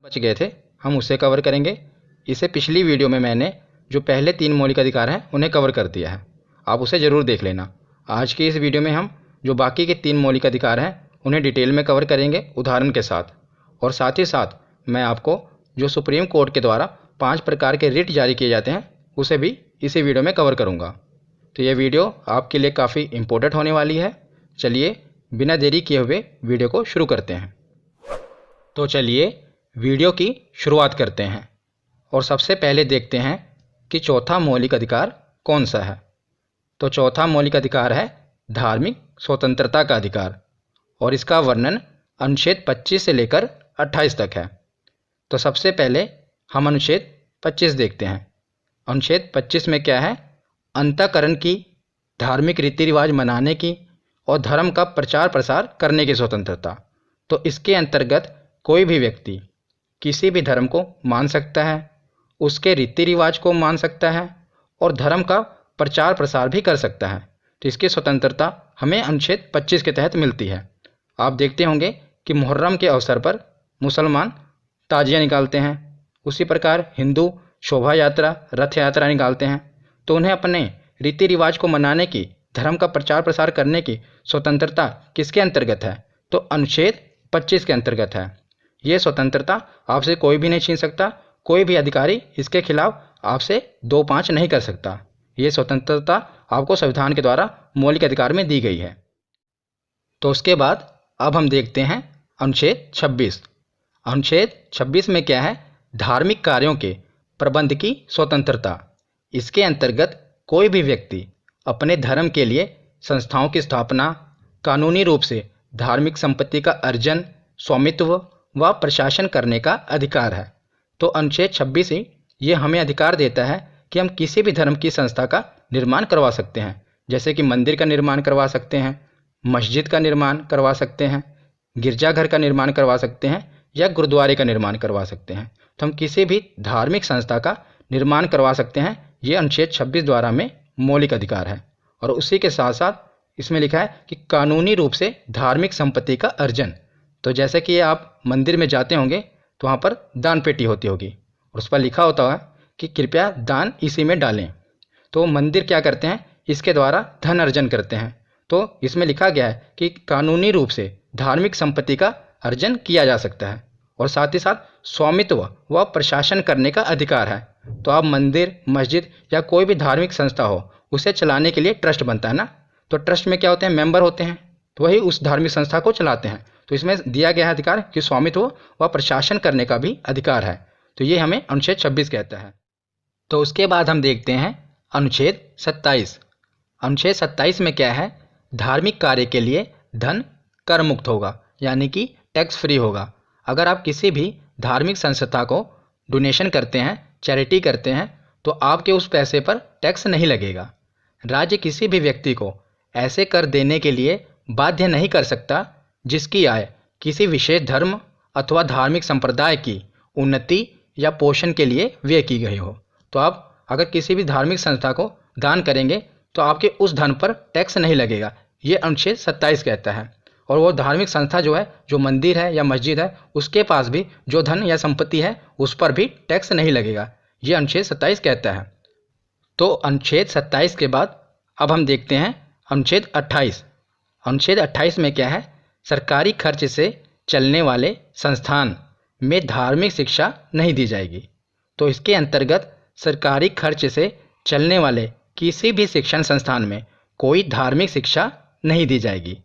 बच गए थे हम उसे कवर करेंगे। इसे पिछली वीडियो में मैंने जो पहले 3 मौलिक अधिकार हैं उन्हें कवर कर दिया है, आप उसे ज़रूर देख लेना। आज की इस वीडियो में हम जो बाकी के 3 मौलिक अधिकार हैं उन्हें डिटेल में कवर करेंगे उदाहरण के साथ, और साथ ही साथ मैं आपको जो सुप्रीम कोर्ट के द्वारा 5 प्रकार के रिट जारी किए जाते हैं उसे भी इसी वीडियो में कवर करूँगा। तो ये वीडियो आपके लिए काफ़ी इम्पोर्टेंट होने वाली है। चलिए बिना देरी किए हुए वीडियो को शुरू करते हैं। तो चलिए वीडियो की शुरुआत करते हैं और सबसे पहले देखते हैं कि चौथा मौलिक अधिकार कौन सा है। तो चौथा मौलिक अधिकार है धार्मिक स्वतंत्रता का अधिकार, और इसका वर्णन अनुच्छेद 25 से लेकर 28 तक है। तो सबसे पहले हम अनुच्छेद 25 देखते हैं। अनुच्छेद 25 में क्या है? अंतःकरण की, धार्मिक रीति रिवाज मनाने की और धर्म का प्रचार प्रसार करने की स्वतंत्रता। तो इसके अंतर्गत कोई भी व्यक्ति किसी भी धर्म को मान सकता है, उसके रीति रिवाज को मान सकता है और धर्म का प्रचार प्रसार भी कर सकता है। तो इसकी स्वतंत्रता हमें अनुच्छेद 25 के तहत मिलती है। आप देखते होंगे कि मुहर्रम के अवसर पर मुसलमान ताजिया निकालते हैं, उसी प्रकार हिंदू शोभा यात्रा, रथ यात्रा निकालते हैं। तो उन्हें अपने रीति रिवाज को मनाने की, धर्म का प्रचार प्रसार करने की स्वतंत्रता किसके अंतर्गत है? तो अनुच्छेद 25 के अंतर्गत है। ये स्वतंत्रता आपसे कोई भी नहीं छीन सकता, कोई भी अधिकारी इसके खिलाफ आपसे 2-5 नहीं कर सकता। ये स्वतंत्रता आपको संविधान के द्वारा मौलिक अधिकार में दी गई है। तो उसके बाद अब हम देखते हैं अनुच्छेद 26। अनुच्छेद 26 में क्या है? धार्मिक कार्यों के प्रबंध की स्वतंत्रता। इसके अंतर्गत कोई भी व्यक्ति अपने धर्म के लिए संस्थाओं की स्थापना, कानूनी रूप से धार्मिक संपत्ति का अर्जन, स्वामित्व व प्रशासन करने का अधिकार है। तो अनुच्छेद 26 ही ये हमें अधिकार देता है कि हम किसी भी धर्म की संस्था का निर्माण करवा सकते हैं, जैसे कि मंदिर का निर्माण करवा सकते हैं, मस्जिद का निर्माण करवा सकते हैं, गिरजाघर का निर्माण करवा सकते हैं या गुरुद्वारे का निर्माण करवा सकते हैं। तो हम किसी भी धार्मिक संस्था का निर्माण करवा सकते हैं। ये अनुच्छेद 26 द्वारा हमें मौलिक अधिकार है। और उसी के साथ साथ इसमें लिखा है कि कानूनी रूप से धार्मिक संपत्ति का अर्जन। तो जैसे कि आप मंदिर में जाते होंगे तो वहाँ पर दान पेटी होती होगी और उस पर लिखा होता है कि कृपया दान इसी में डालें। तो मंदिर क्या करते हैं? इसके द्वारा धन अर्जन करते हैं। तो इसमें लिखा गया है कि कानूनी रूप से धार्मिक संपत्ति का अर्जन किया जा सकता है और साथ ही साथ स्वामित्व व प्रशासन करने का अधिकार है। तो आप मंदिर, मस्जिद या कोई भी धार्मिक संस्था हो, उसे चलाने के लिए ट्रस्ट बनता है ना। तो ट्रस्ट में क्या होते हैं? मेंबर होते हैं, तो वही उस धार्मिक संस्था को चलाते हैं। तो इसमें दिया गया है अधिकार कि स्वामित्व व प्रशासन करने का भी अधिकार है। तो ये हमें अनुच्छेद 26 कहता है। तो उसके बाद हम देखते हैं अनुच्छेद 27। अनुच्छेद 27 में क्या है? धार्मिक कार्य के लिए धन कर मुक्त होगा, यानी कि टैक्स फ्री होगा। अगर आप किसी भी धार्मिक संस्था को डोनेशन करते हैं, चैरिटी करते हैं, तो आपके उस पैसे पर टैक्स नहीं लगेगा। राज्य किसी भी व्यक्ति को ऐसे कर देने के लिए बाध्य नहीं कर सकता जिसकी आय किसी विशेष धर्म अथवा धार्मिक संप्रदाय की उन्नति या पोषण के लिए व्यय की गई हो। तो आप अगर किसी भी धार्मिक संस्था को दान करेंगे तो आपके उस धन पर टैक्स नहीं लगेगा। ये अनुच्छेद 27 कहता है। और वो धार्मिक संस्था जो है, जो मंदिर है या मस्जिद है, उसके पास भी जो धन या संपत्ति है उस पर भी टैक्स नहीं लगेगा। ये अनुच्छेद 27 कहता है। तो अनुच्छेद 27 के बाद अब हम देखते हैं अनुच्छेद 28। अनुच्छेद 28 में क्या है? सरकारी खर्च से चलने वाले संस्थान में धार्मिक शिक्षा नहीं दी जाएगी। तो इसके अंतर्गत सरकारी खर्च से चलने वाले किसी भी शिक्षण संस्थान में कोई धार्मिक शिक्षा नहीं दी जाएगी।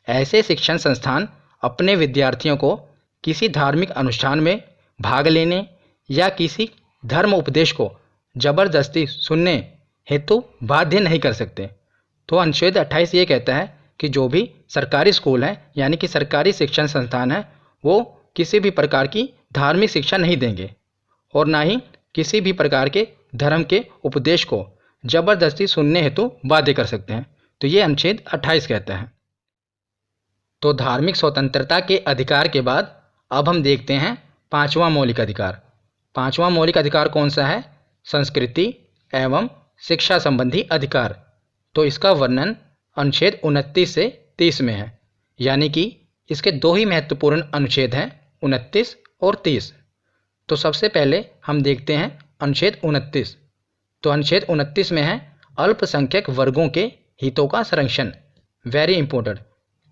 ऐसे शिक्षण संस्थान अपने विद्यार्थियों को किसी धार्मिक अनुष्ठान में भाग लेने या किसी धर्म उपदेश को जबरदस्ती सुनने हेतु बाध्य नहीं कर सकते। तो अनुच्छेद 28 ये कहता है कि जो भी सरकारी स्कूल है, यानी कि सरकारी शिक्षण संस्थान है, वो किसी भी प्रकार की धार्मिक शिक्षा नहीं देंगे और ना ही किसी भी प्रकार के धर्म के उपदेश को जबरदस्ती सुनने हेतु बाध्य कर सकते हैं। तो ये अनुच्छेद 28 कहता है। तो धार्मिक स्वतंत्रता के अधिकार के बाद अब हम देखते हैं 5वां मौलिक अधिकार। 5वां मौलिक अधिकार कौन सा है? संस्कृति एवं शिक्षा संबंधी अधिकार। तो इसका वर्णन अनुच्छेद 29 से 30 में है, यानी कि इसके 2 ही महत्वपूर्ण अनुच्छेद हैं, 29 और 30। तो सबसे पहले हम देखते हैं अनुच्छेद 29। तो अनुच्छेद 29 में है अल्पसंख्यक वर्गों के हितों का संरक्षण। वेरी इंपॉर्टेंट,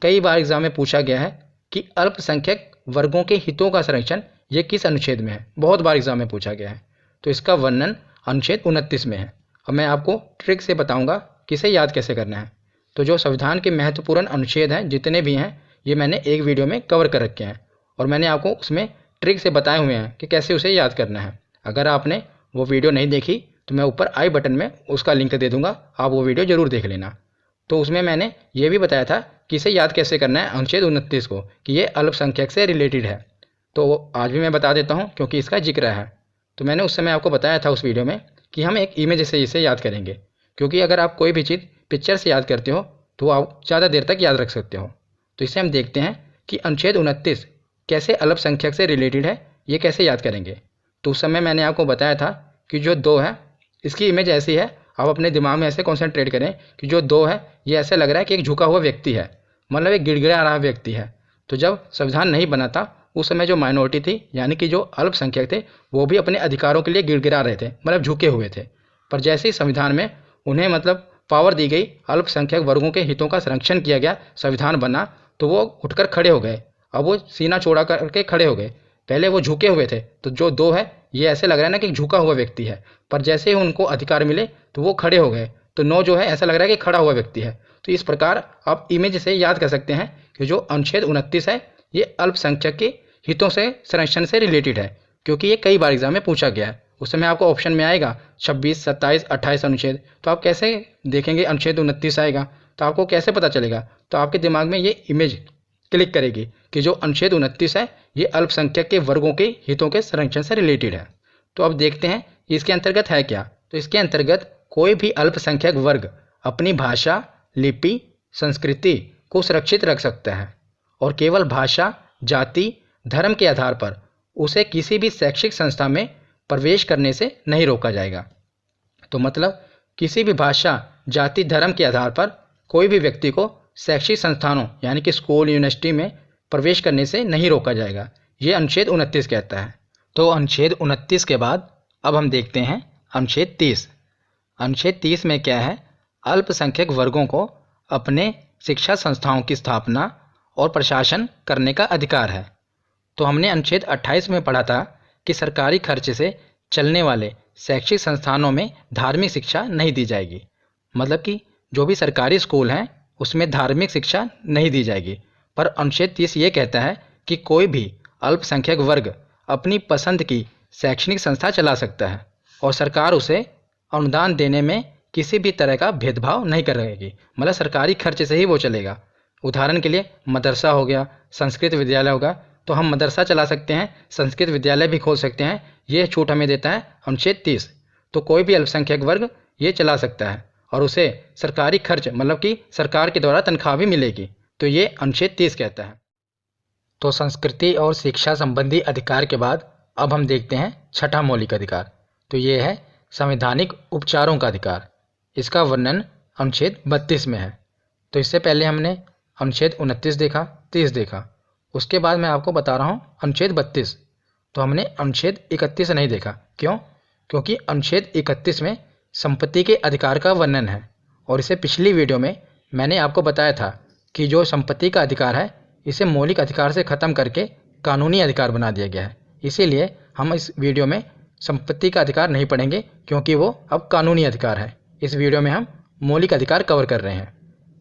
कई बार एग्जाम में पूछा गया है कि अल्पसंख्यक वर्गों के हितों का संरक्षण ये किस अनुच्छेद में है, बहुत बार एग्जाम में पूछा गया है। तो इसका वर्णन अनुच्छेद 29 में है। अब मैं आपको ट्रिक से बताऊंगा किसे याद कैसे करना है। तो जो संविधान के महत्वपूर्ण अनुच्छेद हैं जितने भी हैं, ये मैंने एक वीडियो में कवर कर रखे हैं और मैंने आपको उसमें ट्रिक से बताए हुए हैं कि कैसे उसे याद करना है। अगर आपने वो वीडियो नहीं देखी तो मैं ऊपर आई बटन में उसका लिंक दे दूंगा, आप वो वीडियो ज़रूर देख लेना। तो उसमें मैंने ये भी बताया था कि इसे याद कैसे करना है अनुच्छेद 29 को, कि ये अल्पसंख्यक से रिलेटेड है। तो आज भी मैं बता देता हूँ क्योंकि इसका जिक्र है। तो मैंने उस समय आपको बताया था उस वीडियो में कि हम एक इमेज से इसे याद करेंगे, क्योंकि अगर आप कोई भी चीज़ पिक्चर से याद करते हो तो आप ज़्यादा देर तक याद रख सकते हो। तो इसे हम देखते हैं कि अनुच्छेद 29 कैसे अल्पसंख्यक से रिलेटेड है, ये कैसे याद करेंगे। तो उस समय मैंने आपको बताया था कि जो 2 है इसकी इमेज ऐसी है, आप अपने दिमाग में ऐसे कॉन्सेंट्रेट करें कि जो 2 है ये ऐसे लग रहा है कि एक झुका हुआ व्यक्ति है, मतलब एक गिड़गिड़ा रहा व्यक्ति है। तो जब संविधान नहीं बना था उस समय जो माइनॉरिटी थी, यानी कि जो अल्पसंख्यक थे, वो भी अपने अधिकारों के लिए गिड़गिड़ा रहे थे, मतलब झुके हुए थे। पर जैसे ही संविधान में उन्हें मतलब पावर दी गई, अल्पसंख्यक वर्गों के हितों का संरक्षण किया गया, संविधान बना, तो वो उठकर खड़े हो गए। अब वो सीना चौड़ा करके खड़े हो गए। पहले वो झुके हुए थे, तो जो 2 है ये ऐसे लग रहा है ना कि झुका हुआ व्यक्ति है, पर जैसे ही उनको अधिकार मिले तो वो खड़े हो गए। तो 9 जो है ऐसा लग रहा है कि खड़ा हुआ व्यक्ति है। तो इस प्रकार आप इमेज से याद कर सकते हैं कि जो अनुच्छेद 29 है ये अल्पसंख्यक के हितों से संरक्षण से रिलेटेड है, क्योंकि ये कई बार एग्जाम में पूछा गया है। उस समय आपको ऑप्शन में आएगा 26, 27, 28 अनुच्छेद, तो आप कैसे देखेंगे अनुच्छेद 29 आएगा, तो आपको कैसे पता चलेगा। तो आपके दिमाग में ये इमेज क्लिक करेगी कि जो अनुच्छेद 29 है ये अल्पसंख्यक के वर्गों के हितों के संरक्षण से रिलेटेड है। तो अब देखते हैं इसके अंतर्गत है क्या। तो इसके अंतर्गत कोई भी अल्पसंख्यक वर्ग अपनी भाषा, लिपि, संस्कृति को सुरक्षित रख सकता है और केवल भाषा, जाति, धर्म के आधार पर उसे किसी भी शैक्षिक संस्था में प्रवेश करने से नहीं रोका जाएगा। तो मतलब किसी भी भाषा, जाति, धर्म के आधार पर कोई भी व्यक्ति को शैक्षिक संस्थानों यानी कि स्कूल, यूनिवर्सिटी में प्रवेश करने से नहीं रोका जाएगा, ये अनुच्छेद 29 कहता है। तो अनुच्छेद 29 के बाद अब हम देखते हैं अनुच्छेद 30। अनुच्छेद 30 में क्या है, अल्पसंख्यक वर्गों को अपने शिक्षा संस्थाओं की स्थापना और प्रशासन करने का अधिकार है। तो हमने अनुच्छेद 28 में पढ़ा था कि सरकारी खर्च से चलने वाले शैक्षिक संस्थानों में धार्मिक शिक्षा नहीं दी जाएगी, मतलब कि जो भी सरकारी स्कूल हैं उसमें धार्मिक शिक्षा नहीं दी जाएगी। पर अनुच्छेद 30 ये कहता है कि कोई भी अल्पसंख्यक वर्ग अपनी पसंद की शैक्षणिक संस्था चला सकता है और सरकार उसे अनुदान देने में किसी भी तरह का भेदभाव नहीं करेगी, मतलब सरकारी खर्च से ही वो चलेगा। उदाहरण के लिए मदरसा हो गया, संस्कृत विद्यालय होगा, तो हम मदरसा चला सकते हैं, संस्कृत विद्यालय भी खोल सकते हैं, ये छूट हमें देता है अनुच्छेद 30। तो कोई भी अल्पसंख्यक वर्ग ये चला सकता है और उसे सरकारी खर्च मतलब कि सरकार के द्वारा तनख्वाह भी मिलेगी, तो ये अनुच्छेद 30 कहता है। तो संस्कृति और शिक्षा संबंधी अधिकार के बाद अब हम देखते हैं छठा मौलिक अधिकार। तो ये है संवैधानिक उपचारों का अधिकार। इसका वर्णन अनुच्छेद 32 में है। तो इससे पहले हमने अनुच्छेद 29 देखा, 30 देखा, उसके बाद मैं आपको बता रहा हूँ अनुच्छेद 32। तो हमने अनुच्छेद 31 नहीं देखा, क्यों? क्योंकि अनुच्छेद 31 में संपत्ति के अधिकार का वर्णन है और इसे पिछली वीडियो में मैंने आपको बताया था कि जो संपत्ति का अधिकार है इसे मौलिक अधिकार से ख़त्म करके कानूनी अधिकार बना दिया गया है। इसीलिए हम इस वीडियो में संपत्ति का अधिकार नहीं पढ़ेंगे क्योंकि वो अब कानूनी अधिकार है। इस वीडियो में हम मौलिक अधिकार कवर कर रहे हैं।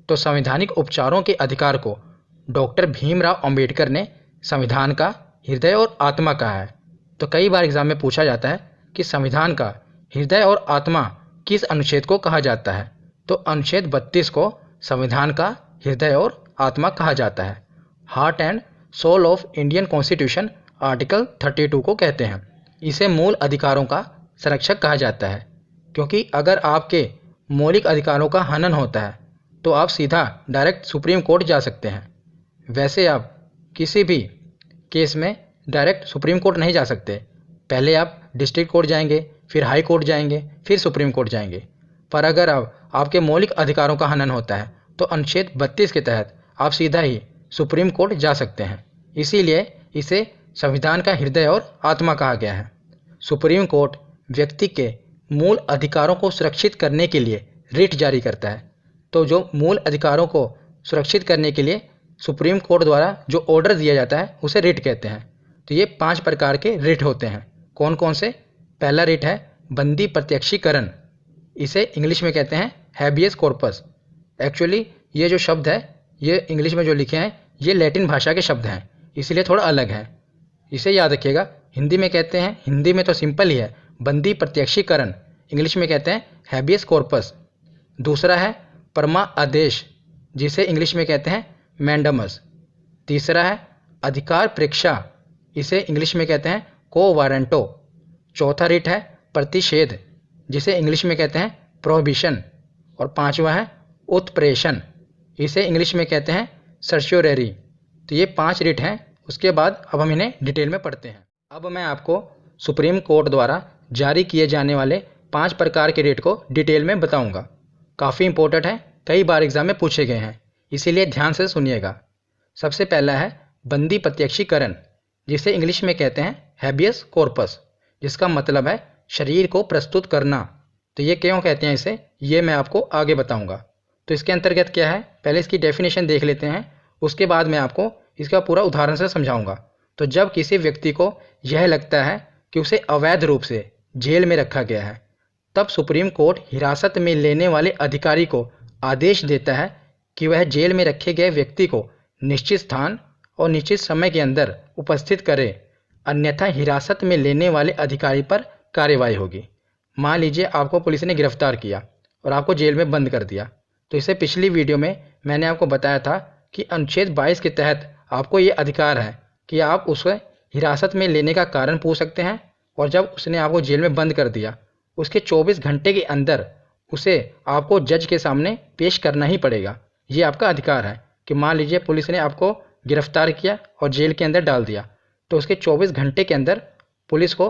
तो संवैधानिक उपचारों के अधिकार को डॉक्टर भीमराव अंबेडकर ने संविधान का हृदय और आत्मा कहा है। तो कई बार एग्जाम में पूछा जाता है कि संविधान का हृदय और आत्मा किस अनुच्छेद को कहा जाता है। तो अनुच्छेद 32 को संविधान का हृदय और आत्मा कहा जाता है। Heart and soul of Indian constitution article 32 को कहते हैं। इसे मूल अधिकारों का संरक्षक कहा जाता है, क्योंकि अगर आपके मौलिक अधिकारों का हनन होता है तो आप सीधा डायरेक्ट सुप्रीम कोर्ट जा सकते हैं। वैसे आप किसी भी केस में डायरेक्ट सुप्रीम कोर्ट नहीं जा सकते, पहले आप डिस्ट्रिक्ट कोर्ट जाएंगे, फिर हाई कोर्ट जाएंगे, फिर सुप्रीम कोर्ट जाएंगे। पर अगर आपके मौलिक अधिकारों का हनन होता है तो अनुच्छेद 32 के तहत आप सीधा ही सुप्रीम कोर्ट जा सकते हैं। इसीलिए इसे संविधान का हृदय और आत्मा कहा गया है। सुप्रीम कोर्ट व्यक्ति के मूल अधिकारों को सुरक्षित करने के लिए रिट जारी करता है। तो जो मूल अधिकारों को सुरक्षित करने के लिए सुप्रीम कोर्ट द्वारा जो ऑर्डर दिया जाता है उसे रिट कहते हैं। तो ये 5 प्रकार के रिट होते हैं। कौन कौन से? पहला रिट है बंदी प्रत्यक्षीकरण, इसे इंग्लिश में कहते हैं हैबियस कॉर्पस। एक्चुअली ये जो शब्द है ये इंग्लिश में जो लिखे हैं ये लैटिन भाषा के शब्द हैं, इसलिए थोड़ा अलग है, इसे याद रखिएगा। हिंदी में कहते हैं, हिंदी में तो सिंपल ही है, बंदी प्रत्यक्षीकरण, इंग्लिश में कहते हैं हैबियस कॉर्पस। दूसरा है परमा आदेश, जिसे इंग्लिश में कहते हैं मैंडमस। तीसरा है अधिकार प्रेक्षा, इसे इंग्लिश में कहते हैं को वारंटो। चौथा रिट है प्रतिषेध, जिसे इंग्लिश में कहते हैं प्रोहिबिशन। और पांचवा है उत्प्रेषण, इसे इंग्लिश में कहते हैं सर्च्योरेरी। तो ये 5 रिट हैं। उसके बाद अब हम इन्हें डिटेल में पढ़ते हैं। अब मैं आपको सुप्रीम कोर्ट द्वारा जारी किए जाने वाले 5 प्रकार के रिट को डिटेल में बताऊंगा। काफ़ी इंपॉर्टेंट है, कई बार एग्जाम में पूछे गए हैं, इसीलिए ध्यान से सुनिएगा। सबसे पहला है बंदी प्रत्यक्षीकरण, जिसे इंग्लिश में कहते हैं हैबियस कॉर्पस, जिसका मतलब है शरीर को प्रस्तुत करना। तो ये क्यों कहते हैं इसे, ये मैं आपको आगे बताऊंगा। तो इसके अंतर्गत क्या है, पहले इसकी डेफिनेशन देख लेते हैं, उसके बाद मैं आपको इसका पूरा उदाहरण से समझाऊंगा। तो जब किसी व्यक्ति को यह लगता है कि उसे अवैध रूप से जेल में रखा गया है, तब सुप्रीम कोर्ट हिरासत में लेने वाले अधिकारी को आदेश देता है कि वह जेल में रखे गए व्यक्ति को निश्चित स्थान और निश्चित समय के अंदर उपस्थित करे, अन्यथा हिरासत में लेने वाले अधिकारी पर कार्रवाई होगी। मान लीजिए आपको पुलिस ने गिरफ्तार किया और आपको जेल में बंद कर दिया। तो इससे पिछली वीडियो में मैंने आपको बताया था कि अनुच्छेद 22 के तहत आपको ये अधिकार है कि आप उसे हिरासत में लेने का कारण पूछ सकते हैं, और जब उसने आपको जेल में बंद कर दिया उसके 24 घंटे के अंदर उसे आपको जज के सामने पेश करना ही पड़ेगा। ये आपका अधिकार है कि मान लीजिए पुलिस ने आपको गिरफ्तार किया और जेल के अंदर डाल दिया, तो उसके 24 घंटे के अंदर पुलिस को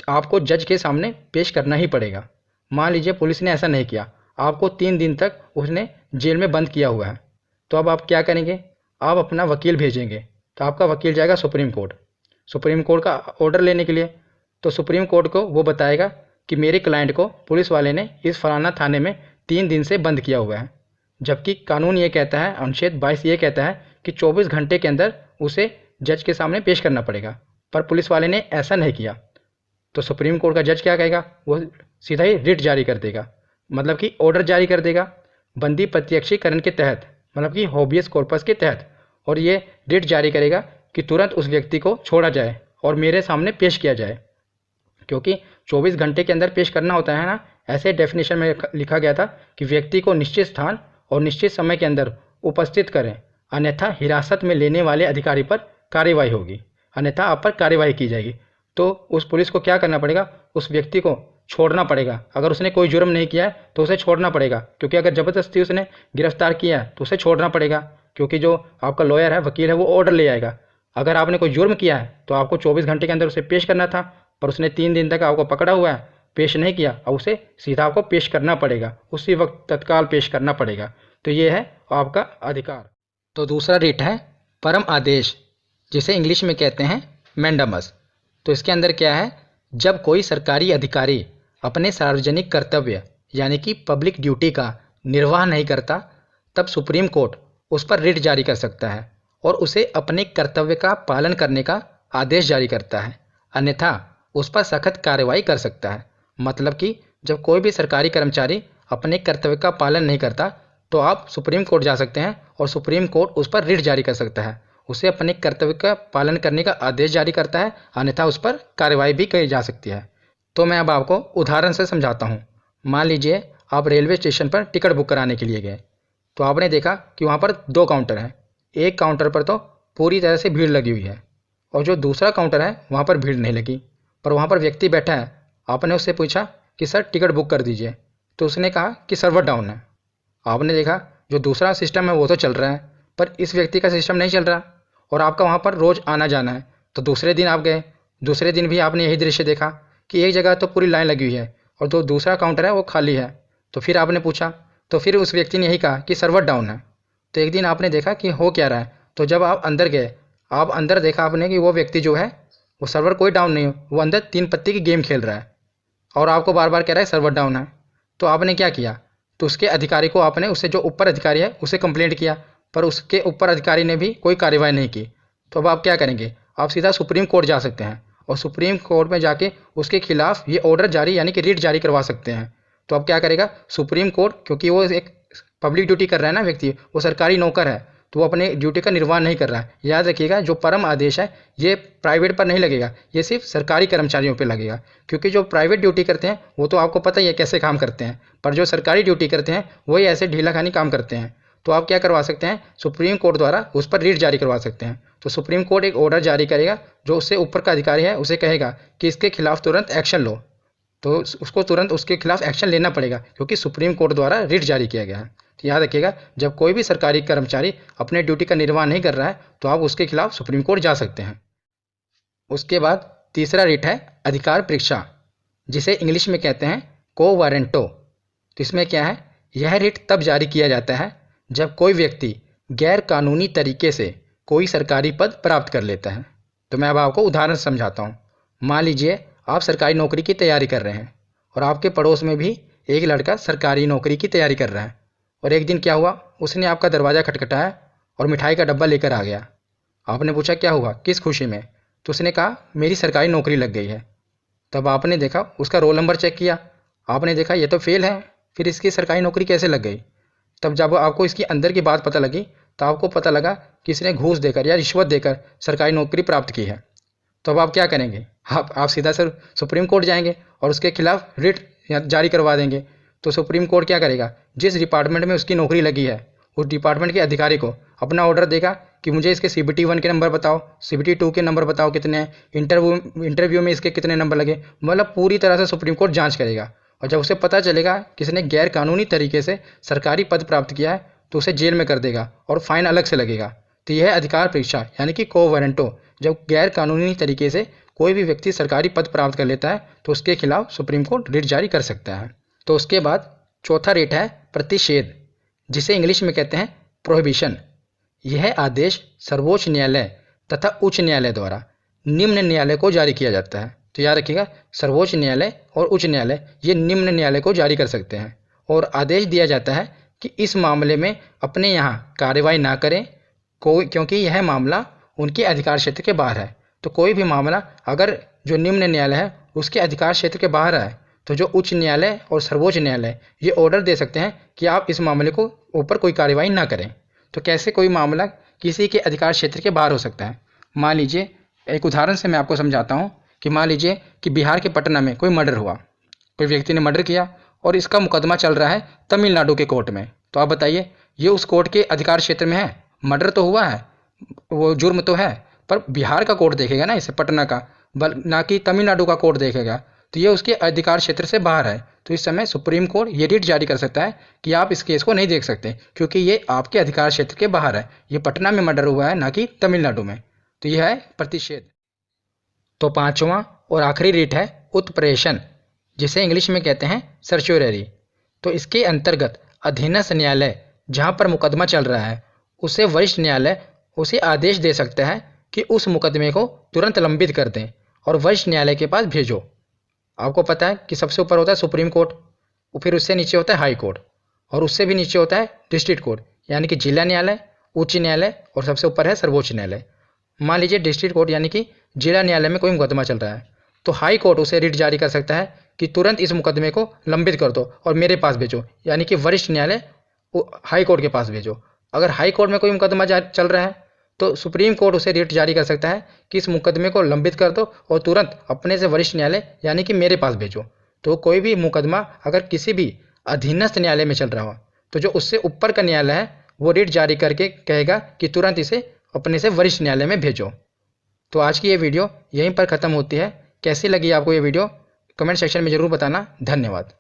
आपको जज के सामने पेश करना ही पड़ेगा। मान लीजिए पुलिस ने ऐसा नहीं किया, आपको 3 दिन तक उसने जेल में बंद किया हुआ है, तो अब आप क्या करेंगे, आप अपना वकील भेजेंगे। तो आपका वकील जाएगा सुप्रीम कोर्ट का ऑर्डर लेने के लिए। तो सुप्रीम कोर्ट को वो बताएगा कि मेरे क्लाइंट को पुलिस वाले ने इस फलाना थाने में 3 दिन से बंद किया हुआ है, जबकि कानून ये कहता है, अनुच्छेद 22 ये कहता है कि 24 घंटे के अंदर उसे जज के सामने पेश करना पड़ेगा, पर पुलिस वाले ने ऐसा नहीं किया। तो सुप्रीम कोर्ट का जज क्या कहेगा, वो सीधा ही रिट जारी कर देगा, मतलब कि ऑर्डर जारी कर देगा बंदी प्रत्यक्षीकरण के तहत, मतलब कि हैबियस कॉर्पस के तहत। और ये रिट जारी करेगा कि तुरंत उस व्यक्ति को छोड़ा जाए और मेरे सामने पेश किया जाए, क्योंकि 24 घंटे के अंदर पेश करना होता है ना। ऐसे डेफिनेशन में लिखा गया था कि व्यक्ति को निश्चित स्थान और निश्चित समय के अंदर उपस्थित करें, अन्यथा हिरासत में लेने वाले अधिकारी पर कार्रवाई होगी, अन्यथा आप पर कार्रवाई की जाएगी। तो उस पुलिस को क्या करना पड़ेगा, उस व्यक्ति को छोड़ना पड़ेगा। अगर उसने कोई जुर्म नहीं किया है तो उसे छोड़ना पड़ेगा, क्योंकि अगर ज़बरदस्ती उसने गिरफ्तार किया है तो उसे छोड़ना पड़ेगा, क्योंकि जो आपका लॉयर है, वकील है, वो ऑर्डर ले आएगा। अगर आपने कोई जुर्म किया है तो आपको 24 घंटे के अंदर उसे पेश करना था, पर उसने 3 दिन तक आपको पकड़ा हुआ है, पेश नहीं किया, और उसे सीधा आपको पेश करना पड़ेगा, उसी वक्त तत्काल पेश करना पड़ेगा। तो ये है आपका अधिकार। तो दूसरा रिट है परम आदेश, जिसे इंग्लिश में कहते हैं मैंडमस। तो इसके अंदर क्या है, जब कोई सरकारी अधिकारी अपने सार्वजनिक कर्तव्य यानी कि पब्लिक ड्यूटी का निर्वाह नहीं करता, तब सुप्रीम कोर्ट उस पर रिट जारी कर सकता है और उसे अपने कर्तव्य का पालन करने का आदेश जारी करता है, अन्यथा उस पर सख्त कार्रवाई कर सकता है। मतलब कि जब कोई भी सरकारी कर्मचारी अपने कर्तव्य का पालन नहीं करता तो आप सुप्रीम कोर्ट जा सकते हैं और सुप्रीम कोर्ट उस पर रिट जारी कर सकता है, उसे अपने कर्तव्य का पालन करने का आदेश जारी करता है, अन्यथा उस पर कार्रवाई भी की जा सकती है। तो मैं अब आपको उदाहरण से समझाता हूँ। मान लीजिए आप रेलवे स्टेशन पर टिकट बुक कराने के लिए गए, तो आपने देखा कि वहाँ पर 2 काउंटर हैं। एक काउंटर पर तो पूरी तरह से भीड़ लगी हुई है, और जो दूसरा काउंटर है वहाँ पर भीड़ नहीं लगी, पर वहाँ पर व्यक्ति बैठा है। आपने उससे पूछा कि सर टिकट बुक कर दीजिए, तो उसने कहा कि सर्वर डाउन है। आपने देखा जो दूसरा सिस्टम है वो तो चल रहा है, पर इस व्यक्ति का सिस्टम नहीं चल रहा, और आपका वहाँ पर रोज़ आना जाना है। तो दूसरे दिन आप गए, दूसरे दिन भी आपने यही दृश्य देखा कि एक जगह तो पूरी लाइन लगी हुई है और जो दूसरा काउंटर है वो खाली है। तो फिर आपने पूछा, तो फिर उस व्यक्ति ने यही कहा कि सर्वर डाउन है। तो एक दिन आपने देखा कि हो क्या रहा है, तो जब आप अंदर गए, आप अंदर देखा आपने कि वो व्यक्ति जो है वो सर्वर कोई डाउन नहीं हो, वो अंदर 3 पत्ती की गेम खेल रहा है और आपको बार बार कह रहा है सर्वर डाउन है। तो आपने क्या किया, तो उसके अधिकारी को आपने, उससे जो ऊपर अधिकारी है उसे कंप्लेंट किया, पर उसके ऊपर अधिकारी ने भी कोई कार्रवाई नहीं की। तो अब आप क्या करेंगे, आप सीधा सुप्रीम कोर्ट जा सकते हैं और सुप्रीम कोर्ट में जाके उसके खिलाफ ये ऑर्डर जारी यानी कि रिट जारी करवा सकते हैं। तो अब क्या करेगा सुप्रीम कोर्ट, क्योंकि वो एक पब्लिक ड्यूटी कर रहा है ना व्यक्ति, वो सरकारी नौकर है, तो वो अपने ड्यूटी का निर्वाह नहीं कर रहा है। याद रखिएगा जो परम आदेश है ये प्राइवेट पर नहीं लगेगा, ये सिर्फ सरकारी कर्मचारियों पर लगेगा, क्योंकि जो प्राइवेट ड्यूटी करते हैं वो तो आपको पता ही है कैसे काम करते हैं, पर जो सरकारी ड्यूटी करते हैं वही ऐसे ढीलाखानी काम करते हैं। तो आप क्या करवा सकते हैं, सुप्रीम कोर्ट द्वारा उस पर रिट जारी करवा सकते हैं। तो सुप्रीम कोर्ट एक ऑर्डर जारी करेगा, जो उससे ऊपर का अधिकारी है उसे कहेगा कि इसके खिलाफ तुरंत एक्शन लो, तो उसको तुरंत उसके खिलाफ एक्शन लेना पड़ेगा, क्योंकि सुप्रीम कोर्ट द्वारा रिट जारी किया गया है। तो याद रखिएगा जब कोई भी सरकारी कर्मचारी अपने ड्यूटी का निर्वाह नहीं कर रहा है तो आप उसके खिलाफ सुप्रीम कोर्ट जा सकते हैं। उसके बाद तीसरा रिट है अधिकार परीक्षा, जिसे इंग्लिश में कहते हैं को वारंटो। तो इसमें क्या है, यह रिट तब जारी किया जाता है जब कोई व्यक्ति गैर कानूनी तरीके से कोई सरकारी पद प्राप्त कर लेता है। तो मैं अब आपको उदाहरण समझाता हूँ। मान लीजिए आप सरकारी नौकरी की तैयारी कर रहे हैं और आपके पड़ोस में भी एक लड़का सरकारी नौकरी की तैयारी कर रहा है, और एक दिन क्या हुआ, उसने आपका दरवाज़ा खटखटाया और मिठाई का डब्बा लेकर आ गया। आपने पूछा क्या हुआ, किस खुशी में, तो उसने कहा मेरी सरकारी नौकरी लग गई है। तब आपने देखा उसका रोल नंबर चेक किया, आपने देखा ये तो फेल है, फिर इसकी सरकारी नौकरी कैसे लग गई। तब जब आपको इसकी अंदर की बात पता लगी तो आपको पता लगा कि इसने घूस देकर या रिश्वत देकर सरकारी नौकरी प्राप्त की है। तो अब आप क्या करेंगे, आप सीधा सर सुप्रीम कोर्ट जाएंगे और उसके खिलाफ रिट जारी करवा देंगे। तो सुप्रीम कोर्ट क्या करेगा, जिस डिपार्टमेंट में उसकी नौकरी लगी है उस डिपार्टमेंट के अधिकारी को अपना ऑर्डर देगा कि मुझे इसके CBT 1 के नंबर बताओ, CBT 2 के नंबर बताओ कितने हैं, इंटरव्यू में इसके कितने नंबर लगे, मतलब पूरी तरह से सुप्रीम कोर्ट जांच करेगा। और जब उसे पता चलेगा कि इसने गैर कानूनी तरीके से सरकारी पद प्राप्त किया है तो उसे जेल में कर देगा और फाइन अलग से लगेगा। तो यह है अधिकार परीक्षा यानी कि को वारंटो। जब गैर कानूनी तरीके से कोई भी व्यक्ति सरकारी पद प्राप्त कर लेता है तो उसके खिलाफ सुप्रीम कोर्ट रिट जारी कर सकता है। तो उसके बाद चौथा रिट है प्रतिषेध, जिसे इंग्लिश में कहते हैं प्रोहिबिशन। यह आदेश सर्वोच्च न्यायालय तथा उच्च न्यायालय द्वारा निम्न न्यायालय को जारी किया जाता है। तो याद रखिएगा सर्वोच्च न्यायालय और उच्च न्यायालय ये निम्न न्यायालय को जारी कर सकते हैं, और आदेश दिया जाता है कि इस मामले में अपने यहाँ कार्रवाई ना करें क्योंकि यह मामला उनके अधिकार क्षेत्र के बाहर है। तो कोई भी मामला अगर जो निम्न न्यायालय है उसके अधिकार क्षेत्र के बाहर है तो जो उच्च न्यायालय और सर्वोच्च न्यायालय ये ऑर्डर दे सकते हैं कि आप इस मामले को ऊपर कोई कार्रवाई ना करें। तो कैसे कोई मामला किसी के अधिकार क्षेत्र के बाहर हो सकता है, मान लीजिए एक उदाहरण से मैं आपको समझाता हूँ कि मान लीजिए कि बिहार के पटना में कोई मर्डर हुआ, कोई व्यक्ति ने मर्डर किया और इसका मुकदमा चल रहा है तमिलनाडु के कोर्ट में। तो आप बताइए ये उस कोर्ट के अधिकार क्षेत्र में है, मर्डर तो हुआ है, वो जुर्म तो है, पर बिहार का कोर्ट देखेगा ना इसे, पटना का, ना कि तमिलनाडु का कोर्ट देखेगा। तो ये उसके अधिकार क्षेत्र से बाहर है। तो इस समय सुप्रीम कोर्ट ये रिट जारी कर सकता है कि आप इस केस को नहीं देख सकते क्योंकि ये आपके अधिकार क्षेत्र के बाहर है, ये पटना में मर्डर हुआ है ना कि तमिलनाडु में। तो यह है प्रतिषेध। तो पांचवा और आखिरी रिट है उत्प्रेषण, जिसे इंग्लिश में कहते हैं सर्च्योररी। तो इसके अंतर्गत अधीनस्थ न्यायालय जहाँ पर मुकदमा चल रहा है उसे वरिष्ठ न्यायालय उसे आदेश दे सकता है कि उस मुकदमे को तुरंत लंबित कर दें और वरिष्ठ न्यायालय के पास भेजो। आपको पता है कि सबसे ऊपर होता है सुप्रीम कोर्ट, फिर उससे नीचे होता है हाई कोर्ट, और उससे भी नीचे होता है डिस्ट्रिक्ट कोर्ट यानी कि जिला न्यायालय, उच्च न्यायालय, और सबसे ऊपर है सर्वोच्च न्यायालय। मान लीजिए डिस्ट्रिक्ट कोर्ट यानी कि जिला न्यायालय में कोई मुकदमा चल रहा है तो हाई कोर्ट उसे रिट जारी कर सकता है कि तुरंत इस मुकदमे को लंबित कर दो और मेरे पास भेजो, यानी कि वरिष्ठ न्यायालय हाई कोर्ट के पास भेजो। अगर हाई कोर्ट में कोई मुकदमा चल रहा है तो सुप्रीम कोर्ट उसे रिट जारी कर सकता है कि इस मुकदमे को लंबित कर दो और तुरंत अपने से वरिष्ठ न्यायालय यानी कि मेरे पास भेजो। तो कोई भी मुकदमा अगर किसी भी अधीनस्थ न्यायालय में चल रहा हो तो जो उससे ऊपर का न्यायालय है वो रिट जारी करके कहेगा कि तुरंत इसे अपने से वरिष्ठ न्यायालय में भेजो। तो आज की ये वीडियो यहीं पर ख़त्म होती है। कैसी लगी आपको ये वीडियो कमेंट सेक्शन में ज़रूर बताना। धन्यवाद।